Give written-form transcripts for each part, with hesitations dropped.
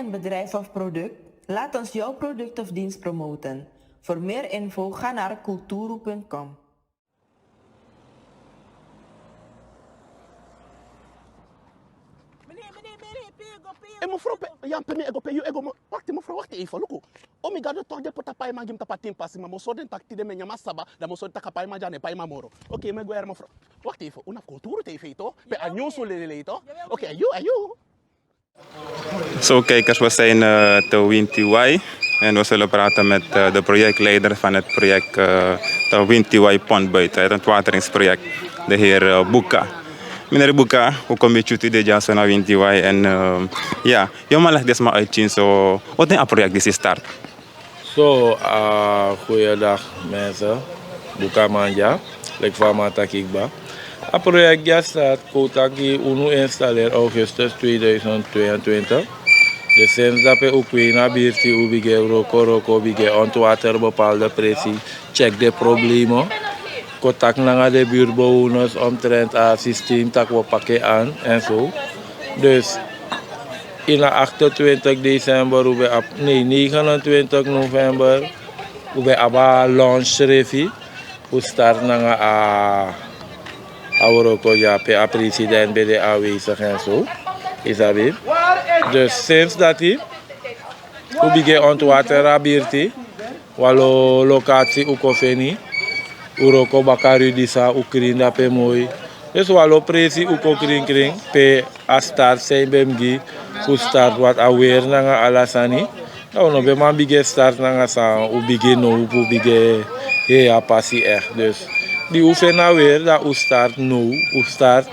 een bedrijf of product? Laat ons jouw product of dienst promoten. Voor meer info ga naar kulturu.com. En mevrouw, ja, wacht even, look. Omigado toch de potapai ma gim tapatim pasi, maar moso den takti de menya masaba, da moso takapai ma jane pai ma moro. Oké, me guer mevrouw. Wacht even, una cultuur TV toch? Pe anyo so lele toch? Oké, ayo. Zo kijkers, we zijn te Wintiwai en we zullen praten met de projectleider van het project de Wintiwai Pondbuiten, het wateringsproject, de heer Buka. Meneer Buka, hoe kom je uit de jazz naar Wintiwai en ja, je mag dit maar uitzien zo, wat is het project die start? Zo, goeiedag mensen, Buka Manja, ik van Matakikba. Het project ja staat Kotaki Uno installeerd augustus 2022. Dus sinds dat we ook weer naar Birti ubige roko ubige ontwater bepaalde pressie, check de problemen. Contact naar de buurtbewoners omtrent het systeem dat we pakken aan en zo. Dus in 28 december, 29 november, we hebben launch revie. We starten naar Auroko ja, pe president bij de aanwezig en zo. Is dat weer? Dus sinds dat hij, we beginnen ontwater abirti, walo locatie ukofeni, Uroko bakari disa ukrin da pe mooi. Dus walo presi uko kring pe a start zijn bemgi, ku start wat aware nanga alasani. Nou no be man bige start nanga sa u bige no u bige a passi echt. Dus die oefen nou weer dat u start nu, u start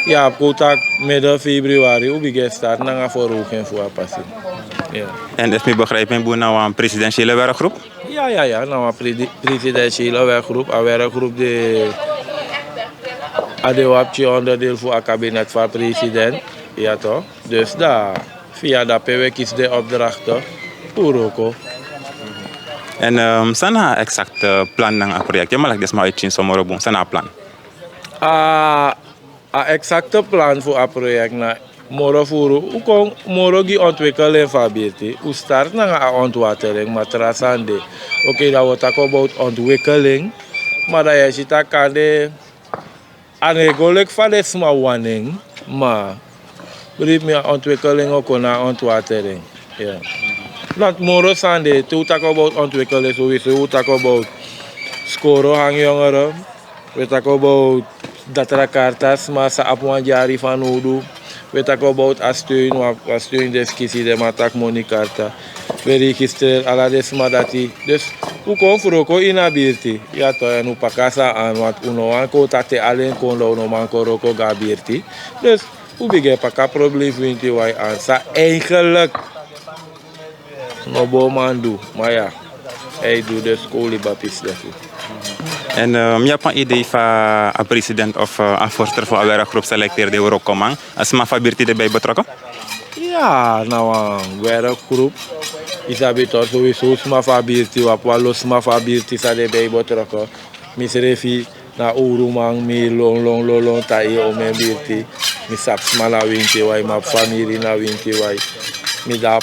ja kotak midden februari u bige start nanga voor ook en voor passi. Ja. En is mijn begrijping boe nou een presidentiële werkgroep? Ja, nou een presidentiële werkgroep de adewapje onderdeel voor het kabinet van president. Ja toch? Dus daar, via dat PW is de opdrachten voor ook. En sana exact plan ng project? Je mag dus maar uitzien zomaar op sana plan. Exacte plan voor het project na moro furu ukong moro gi ontwikkelen van BT. U start na ontwatering maar trasande. Oké, dat we talk about ontwikkeling, maar dat je ziet dat kan de aanregelijk van de small warning, maar brief meer ontwikkeling ook naar ontwatering. Ja. Not moro sande, to talk about ontwikkeling sowieso, we talk about scoren hangjongeren, we talk about datakartas, maar sa apwan jari van Udu. We talk about a steun discussie de matak monikarta. We registreren alla desma dati. Dus u kon voor ook in abirti. Ja toch en u pakasa aan wat uno anko tate alleen kon lo no man koroko gabirti. Dus u begrijpt pakka probleem vindt wij aan. Sa eigenlijk no boman do. Maar ja, hij doet de school bapis dati. En je hebt een idee van een president of een voorzitter van een werkgroep selecteert die ook komen. Is maar Fabirti erbij betrokken? Ja, nou een werkgroep. Is dat beter sowieso sma Fabirti, wapwalo sma Fabirti sa erbij betrokken. Misrefi na urumang mi long tayo o me birti. Mi sapsma na winti wai, ma familie na winti wai. Mi da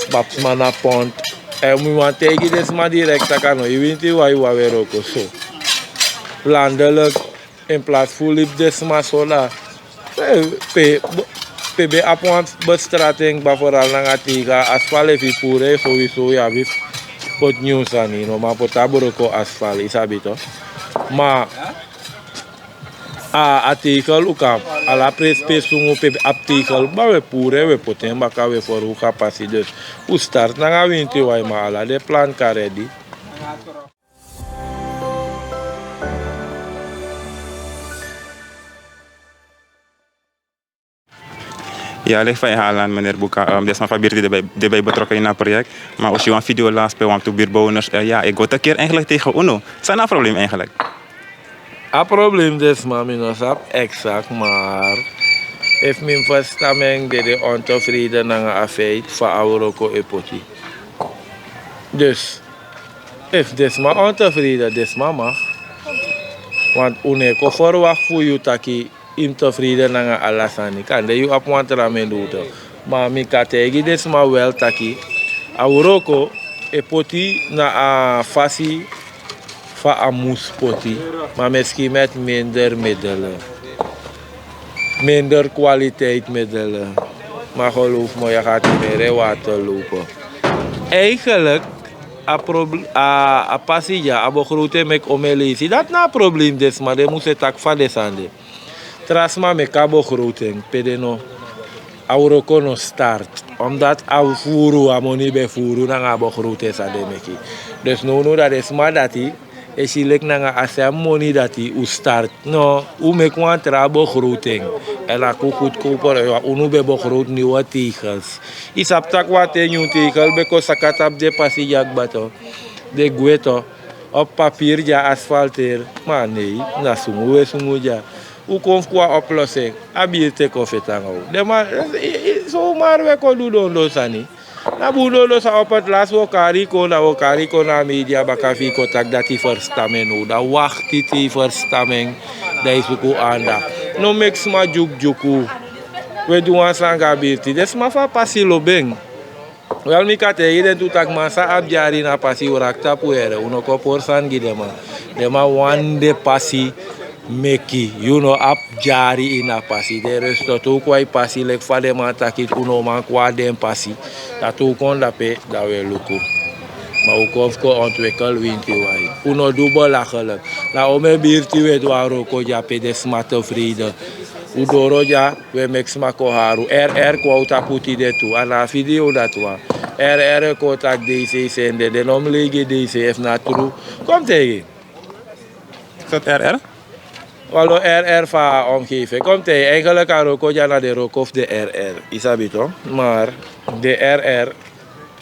papsma na pont. En mi want tegen des ma direct kan je winti wai wa weroko so. Landelijk in plaats van liep desma sola. PB apwant bestrating vooral naar tiga asfalt even pure sowieso ya bif pot news ani no ma potaboroko asfalt isabito. Maar artikel ukap ala prespesungu PB artikel ba we pure we poten baka we for capacity dus u start na winti wai ma ala de plan ka ready. Ja, leg van je halen, meneer Buka. Dit is mijn Fabirti erbij betrokken in het project. Maar als je een video laat bij de buurtbewoners, ja, ik word een keer eigenlijk tegen UNO. Is dat een probleem eigenlijk? Het probleem is, maar ik snap exact, maar if mijn verstemming de ontevreden naar een feit van Auroko epoti. Dus, if dit maar ontevreden, dit maar mag. Want uneko verwacht voor je taki intevreden naar alasani kan de je op want ramen doen Maar mi kategi desma wel taki. Auroko e poti na a fasi fa a moes poti. Maar misschien met minder middelen. Minder kwaliteit middelen. Maar geloof me, je gaat niet meer in water lopen. Eigenlijk, a pasija, a begrote mek omelisi. Dat na probleem des, maar de moest het tak van desande. Trasma me kabo groting, pedeno. Auroko no start. Omdat au furu, a moni be furu, na nga begrote sa de meki. Dus no dat is maar dati. E si lek na nga asem money dati u start. No, u mek wan trabo groting. En la kukut koper, unu be begroot nieuwe tegels. Isap tak wat een nieuw tegel, beko sakatap de pasijak bato. De gueto, op papier ja asfalteer. Maar nee, na sumu we sumu ja. U konf kwa oplossing, abi te kofetangou. De maar, zo maar we kon doen don sani. Na budo sa op het laatst wokariko na media bakafi kotak dat die verstammen da wacht die verstamming da is ook anda no mix ma juku we doen sanga birti des ma fa pasi lobeng wel mi kate iden tu tak masa abjari na pasi urakta puere uno ko porsan gidema dema wande pasi meki, you know, up jari in a passi. De rest to kwai passi lek fade man takit uno man kwa den passi. Dat ook kon dape dat we luku. Maar ook of ko ontwikkel winti wai. Uno dubbel lachelijk. La ome birti we dwaro ko jape de smarte vrede. Udoro ja we mek smako haru. Ko taputi de tu. Ana video dat wa. Ko tak DC sende. De nom lege DC if not true. Kom tegen. Is dat RR? Wallo RR van omgeving. Komt hij eigenlijk aan Roko ja naar de Roko of de RR. Isabi toch? Maar de RR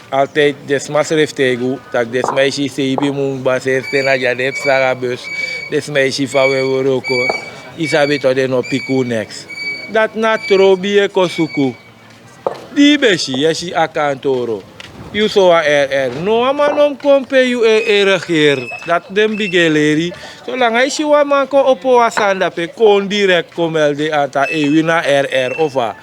altijd des masref tegen dat des meisje seibi mung baser tena ja de extra bus. Des meisje van we Roko. Isabi toch de no piku next. Dat na trobie kosuku. Die beshi yeshi akantoro. You so a RR. No amanom kompe you regeer. Dat dem bigeleri. Zolang hij si wa man ko opo wasanda pe kon direct komel de anta wina RR ova.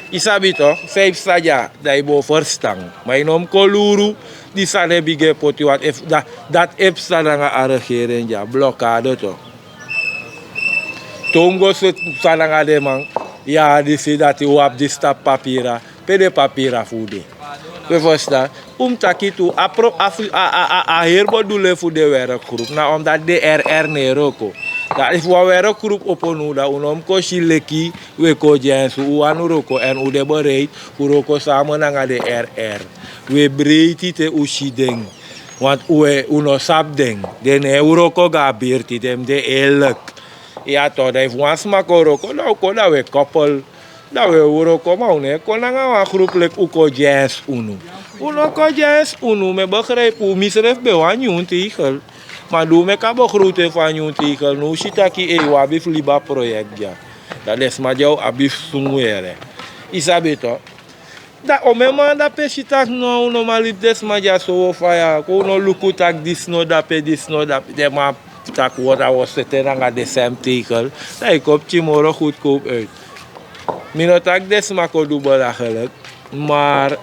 Isabi toch? 5 saja dai bo verstang. Maar inom koluru di sane bige poti wat if dat ep sananga a regering ja blokkade toch. Tongo set sananga de man. Ja, die si dat u op die stap papira. Pede papira fude. We verstaan, takitu a herbo dule voor de werkgroep. Nou, omdat de RR neroko. Dat is wat werkgroep op onu da unom ko shileki we ko jensu uanu roko en u de bereid voor roko samen naar de RR. We breiti te ushideng. Want we uno sabdeng. De ne uroko ga birti dem de elk. Ja to de wans makoroko nou ko da we koppel. Dat we horen komen, ne? Konanga een groep lek uko jazz unu. Uno ko jazz unu, me begrijp hoe misref be wan jun tigel. Maar doe me kabo grote van jun tigel. Nu shitaki wabif liba project ja. Dat is maar jou abif sumuere. Isabeto. Da omema da pe shitak no normalit des ma ja so fire. Ko no luku tak dis no da pe de ma tak wat was zitten aan de same tigel. Da ik op chimoro goedkoop uit. Minotak des mako dubbel eigenlijk, maar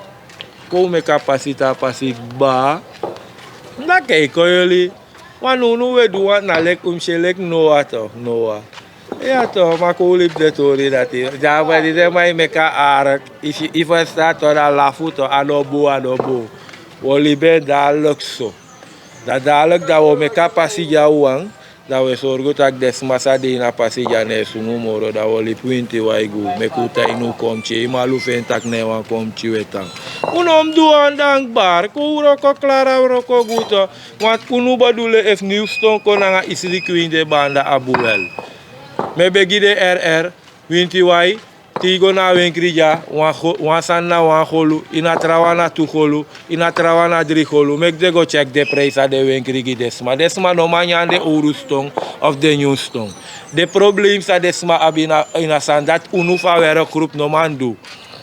komen capaciteit pasik ba. Na kijken jullie, want nu we doen na lek selek noa toch, noa. Ja toch, maar koolip de tori dat hier. Ja, maar die zijn maar meka aardig. If we staat toch aan lafu toch adobo. We libe dadelijk zo. Dat dadelijk dat we meka pasija uang. Dat we zorgen dat des massa de na passeja ne sumu moro dat we li puinti waigu mekuta inu komchi malu fentak ne wan komchi wetang unom duan dankbaar ko roko klara roko guto want kunu badule ef nieuwston konanga isri kwinde banda abuel me begi de RR winti wai tigo na wenkrija wan sanna wan holu ina trawana tu holu ina trawana dri holu mek de go check de prijs de wenkrigi desma no manya de urustong of de nieuwstong de problems a desma abina ina san dat unu fa were groep no mandu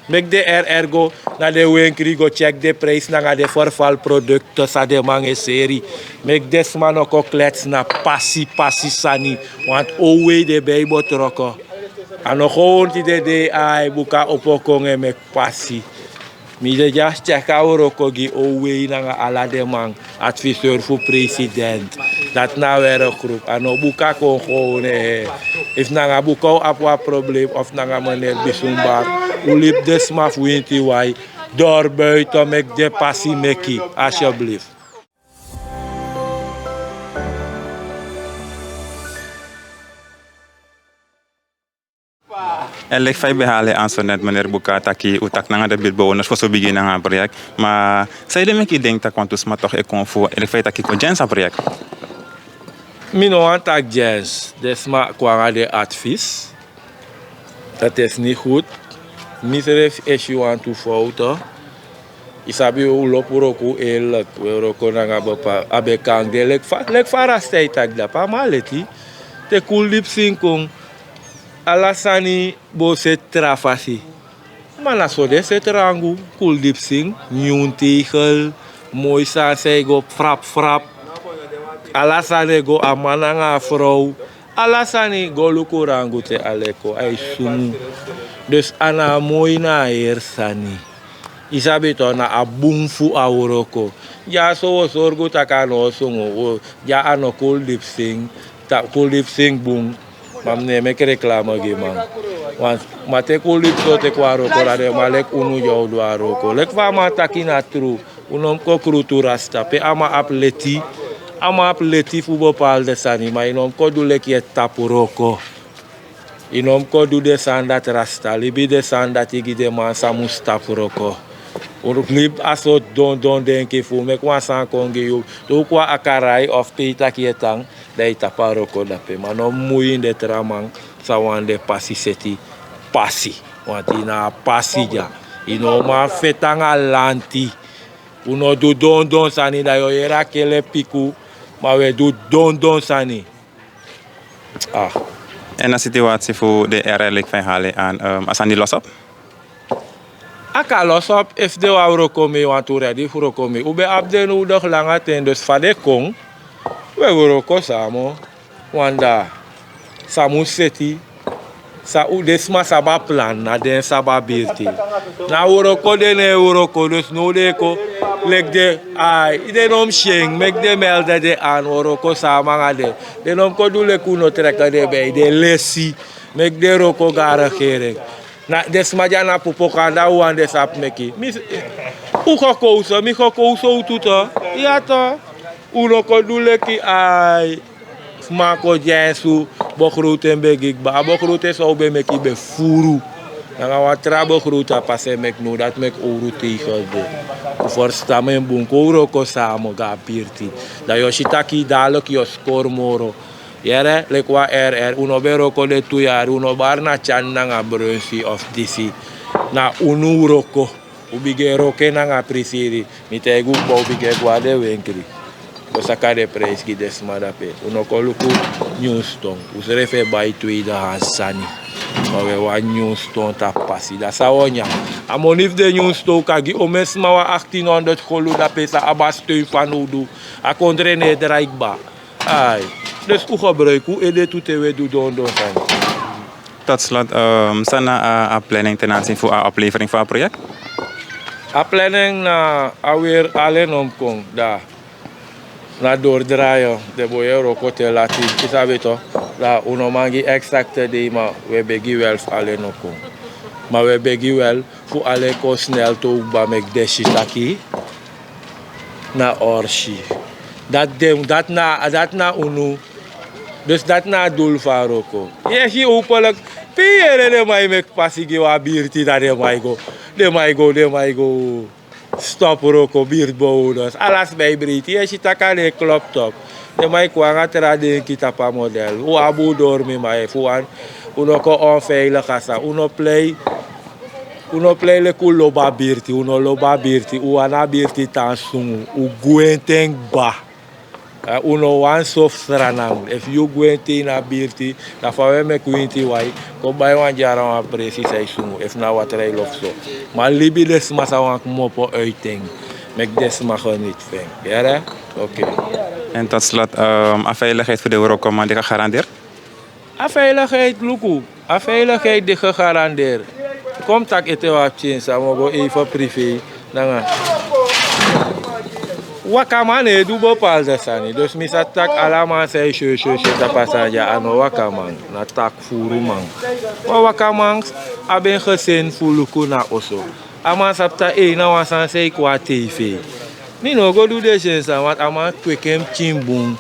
mek de RR go na de wenkri go check de prijs na de verval producten sa de mange serie mek desma no ko klets na passi sani want owe de bijbo troko Ano gewoon de ai buka opokonge mek passie. Mi de just check our kogi owe nanga ala de man adviseur voor president. Dat na weer een groep. Ano buka kon gewoon if nanga buka apwa probleem of nanga meneer Bisumbar. Ulip desma fuinti wai door buiten mek de passie meki alsjeblieft. En leg fay behale aan zo net meneer Bukata ki utak nanga de buurtbewoners voor zo begin nanga project. Maar zij de meki denkt dat want maar toch ik kon voor en fay taki ko jensa project. Mino antak jens, desma kwanga de advies. Dat is niet goed. Misref issue aan toe fouten. Isabi u lopu roku elek, we roku nanga bapa abekang de lek fara stay tag da pa maleti. Te kulip sinkong alasani bo se trafasi. Mana so de se trangu kulip sing nyuntigel mooi sa se go frap. Alasane go amana nga vrouw. Alasani go lukurangu te aleko ay sumu. Dus ana mooi na ersani. Isabi to na abungfu awroko. Ja so sorgo takano songo. Ja ano kulip sing. Ta kulip sing bung. Mamne mek reclame gi man. Want mate kulip so te kwaro ko la de malek unu yo do aroko. Lek va ma takina tru. Unom ko krutura sta pe ama apleti. Ama apleti fu bopal de sani ma inom ko du lek ye tapuroko. Inom ko du de sandat rasta. Libi de sandat igi de man sa mustapuroko. Uruk lib asot don denke fu mek wan san kongi yo. To kwa akarai of peita kietang. Dai taparoko dape mano muin de tramang sawan de pasi seti pasi want ina pasi ja ino ma fetanga lanti uno du don sani da yo era kele piku ma we du don sani En een situatie voor de RL van halen aan als aan die los op? Aka los op if de wou komen want to ready voor komen ube abde no dag langa ten dus fade kong we woroko samo wanda samu seti sa u desma saba plan na den saba birti na woroko den woroko dus no de ko lek de ai ide nom sheng mek de melde de an woroko sama ngade de nom ko dule kuno treka de be de lesi mek de roko gara khere na desma jana pupokanda wande sap meki mi u khokouso mi khokouso tuta ya ta uno ko dule ki ai smako jensu bokroute mbegik ba bokroute so be meki be furu nga watra bokruta passe mek no dat mek oruti gode for stamen bunko ko samo ga pirti da yoshitaki dalo ki skor moro yere le kwa RR uno bero ko de tuyar uno barna channa nga brunsi of disi na unu roko ubigero ke nga prisiri mitegu bo ubige guade wenkri Osaka de prijs ki desma dape. Uno koluku Newston. Usere fe bai tweede Hansani. Maar we wa Newston ta passi. Da sawonya. Amonif de Newston kagi omesma wa 1800 golu dape sa abasteun van udu. A kondre ne draikba. Ai. Dus u gebruik u ede toete we do don sani. Tot slot, sana a planning ten aanzien voor a oplevering van het project? A planning na alweer alleen omkong da. Na doordraaien, de boeien rokote laten, isabe toch, la uno mangi exacte de maar we begi wel alleen ook. Maar we begi wel voor alle ko snel to ba mek deshitaki na orshi. Dat na unu. Dus dat na doel van roko. Je zie hopelijk piere de mai mek pasigi wa birti da de mai go. Stop roko buurtbewoners. Alles bij Briti. Je ziet dat de klopt op. De mij kwam de kita pa model. Hoe abu dormi mij voor uno ko onveilig asa. Uno play le kuloba birti. Uno loba birti. Uana birti tansungu. U guenteng ba. Uno wan soft stranang. If you guenti na birti, dan van we me guenti wai. Ko bij wan jara wan presi say sungu. If na wat rij lof so. Maar libi des masa wan mopo uiting. Mek des ma niet veng. Ja, oké. En tot slot, veiligheid voor de Eurocomma die gegarandeerd? A veiligheid, Luku. A veiligheid die gegarandeerd. Kom tak ete wat chinsa, mogo even privé. Nanga. Wakamane doe bepaalde sani. Dus misa tak alama say show ta passager ano wakaman. Na tak furu man. Wakamang aben gezin fuluku na oso. Ama sapta na wasan say kwa TV. Mi no go do de chinsa wat ama kwekem chimbung.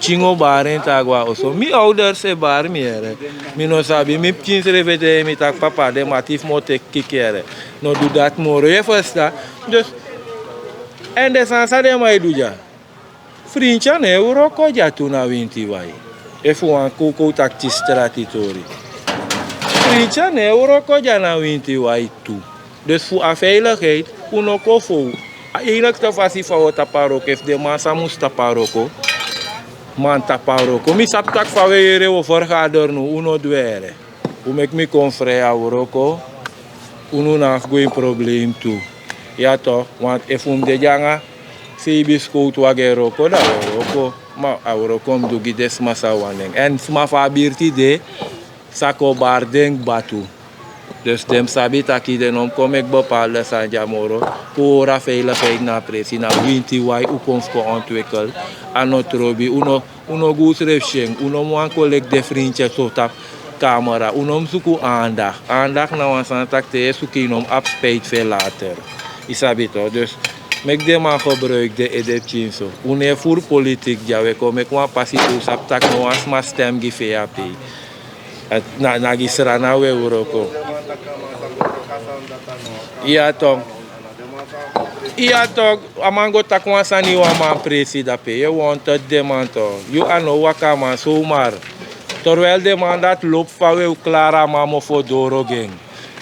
Chingo baren tagwa oso. Mi ouder se bar mi ere. Mi no sabi mi chins revete mi tak papa de matif motek kikere. No do dat moro. Je versta. Dus en de sansa de mai duja. Frincha ne euro ko jatu na winti wai. E fu an koko takti stratitori. Frincha ne euro ko jana winti wai tu. Dus voor a veiligheid, uno kofo. Eigenlijk te fasi fa taparoko if de masa mus taparoko. Man taparoko. Mi sap tak fa weere o vergader nu uno dwere. U mek mi konfre a uroko. Uno na goeie probleem tu. Ja toch, want if de janga si biskout wage roko da roko. Ma a uroko mdu gides masa waneng. En sma fa birti de sako bardeng batu. Dus dem sabi taki de nom kom ik bepaalde sanja moro. Pora veiligheid na presi na winti wai u konfko ontwikkel. Ano trobi uno goes refsheng. Uno moan kolek de vriendje so tap camera. Uno msuku aandacht. Aandacht na wansan tak te suki nom abspeit veel later. Isabi to. Dus mek de man gebruik de edepchinso. Une voor politiek ja we kom ik wan passie usap tak no as ma stem gi VAP. Na gisra na we uroko. Iya toch, amango takwa sani wa man presida pe. Je wanted de man to. You ano wakama zomaar. Terwijl de man dat loopt van we klara mamo voor doro ging.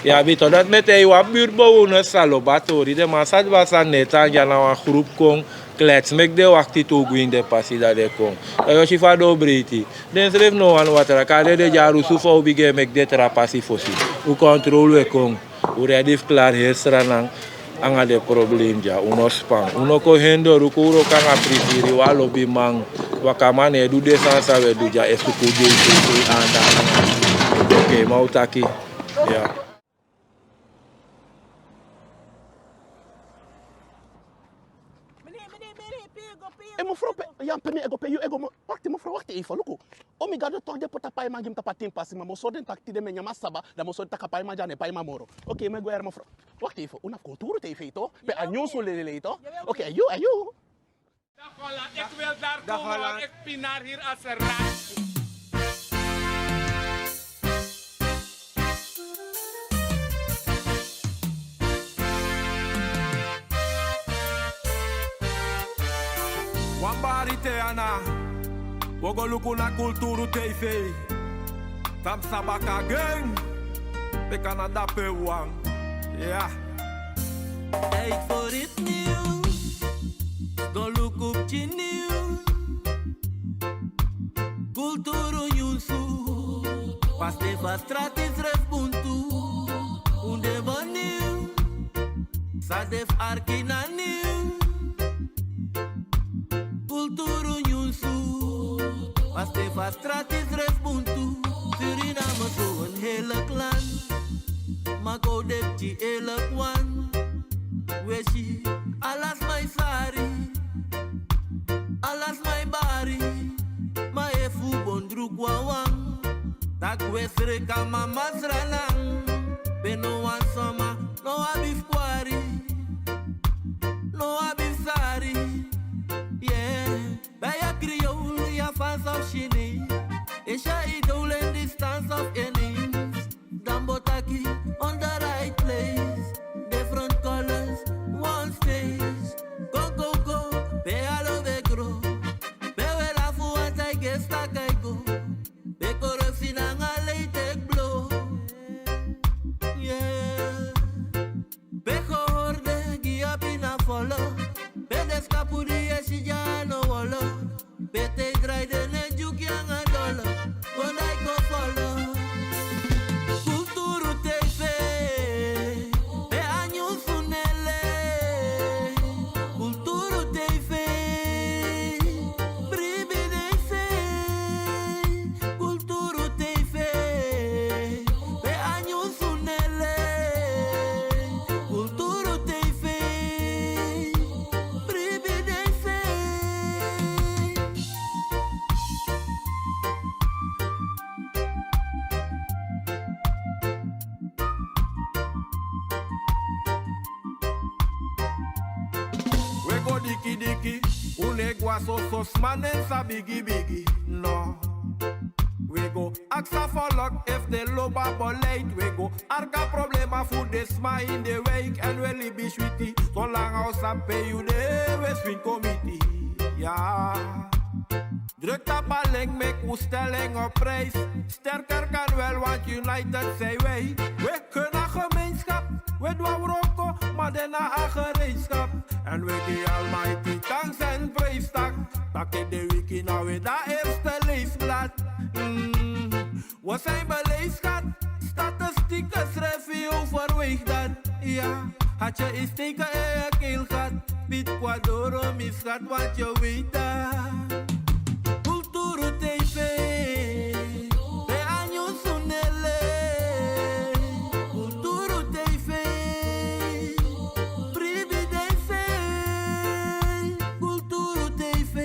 Ja, bito dat met hij wat buurtbewoners salobatori. De man zat was aan net aan ja na een groep kon. Klets mek de wakti to go in de passie dat de kon. Dat je va do briti. Den schreef no aan water. Kade de jaru sufa ubige mek de trapassi fosi. U controle kon. U redif klaar hersranang. Anga de probleem ja. Uno spang. Uno ko hendo rukuro kan aprifiri wa lobby mang. Wakamane du de sansa we du ja esuku de anda. Oké, mautaki. Ja. Ja, pemi ego pe you ego wacht even, look. Omi gado toch de potapai ma gim tapatim pasi ma so den takti de menya masaba da mo so takapai ma jane pai ma moro. Oké, me go er mevrouw. Wacht even, una cultuur TV to. Pe anyo so lele to. Oké, ayu. Dag Holland, ik wil daar komen, want ik pinaar hier als een rat. Wambari teana, wogo luku na kulturu TV. Tam sabaka gang, we Canada pe wang. Ja. Tijd voor het nieuws, go look op je nieuws. Culturu nyusu, pas de vastrat is refbuntu. Unde baniu, sadef arkina nieuw. Culturu nyusu, pas de vastrat is refbuntu. Suriname zo een hele klan, maar go depti elk wan. Weshi, alas my sari, alas my bari, ma efu bondru kwawang, tak wesre kama masranang, beno wan soma, no abif kwari, no abif sari, yeah, baya kriol ya fans of shini, esha idol in distance of innings, dambotaki on the right place, different colors. One stage, go, be alo vegro, be la fuata I guess like I go, be corruption and I take blow, yeah. diki diki. Unegwa so manen sa bigi bigi. No. We go aksa for luck if the loba beleid. We go arka problema voor de sma in de week. En we libi sweetie. Zolang als pay you de we swing committee. Ja. Druk dat balling, make uw stelling op prijs. Sterker kan wel, want United zijn wij. We kunnen gemeenschap, we doen roko, maar daarna een gereedschap. En we geven almighty thanks en prijs tak. Tak in de wiki nou weer dat eerste leesblad. We zijn beleefd, schat. Statistieken schrijven je overweeg dat. Ja, had je eens steken in je keel gehad. Piet Quadoro misgaat, wat je weet dat. Culturu TV, de años sunele. Culturu TV, prividence. Culturu TV,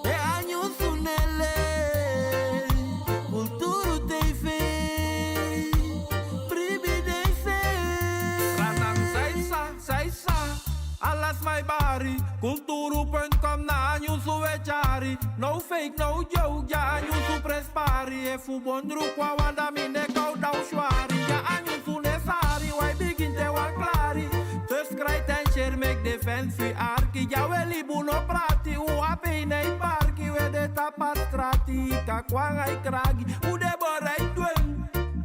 de años sunele. Culturu TV, prividence. Ranang saisa, alas my bari. Culturu.com na nyusu wechari. No fake, no joke, ja nyusu prespari. E fu bondru kwa wanda mine kau dau shwari. Ja anyusu nesari, wai begin te wan klari. Subscribe and share, make defense fi arki. Ja weli buno prati, u ape nei parki. We de tapat strati, kakwangai kragi. U de borai dwen.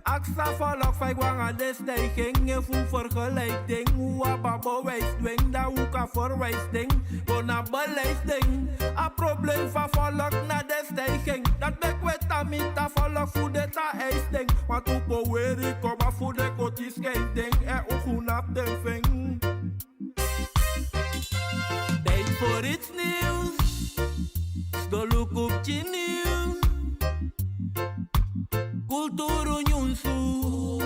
Aksa volk vijf wangen de stijging. En voel vergelijking. Hoe babo wijsdwing. Dat hoe kan verwijsding. Bona beleiding. A probleem van volk na de stijging. Dat bekwet aan mita volk voor de ta eisding. Want hoe power ik kom af voor de koties scheiding. En ook goed op de ving. Tijd voor iets nieuws. Sto look op je nieuws. Culturu nyunsu,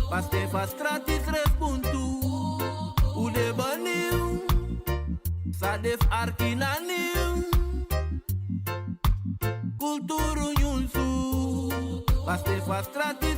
paste fa stratis respuntu. Ude baniu, sadef arkina niu. Culturu nyunsu, paste fa stratis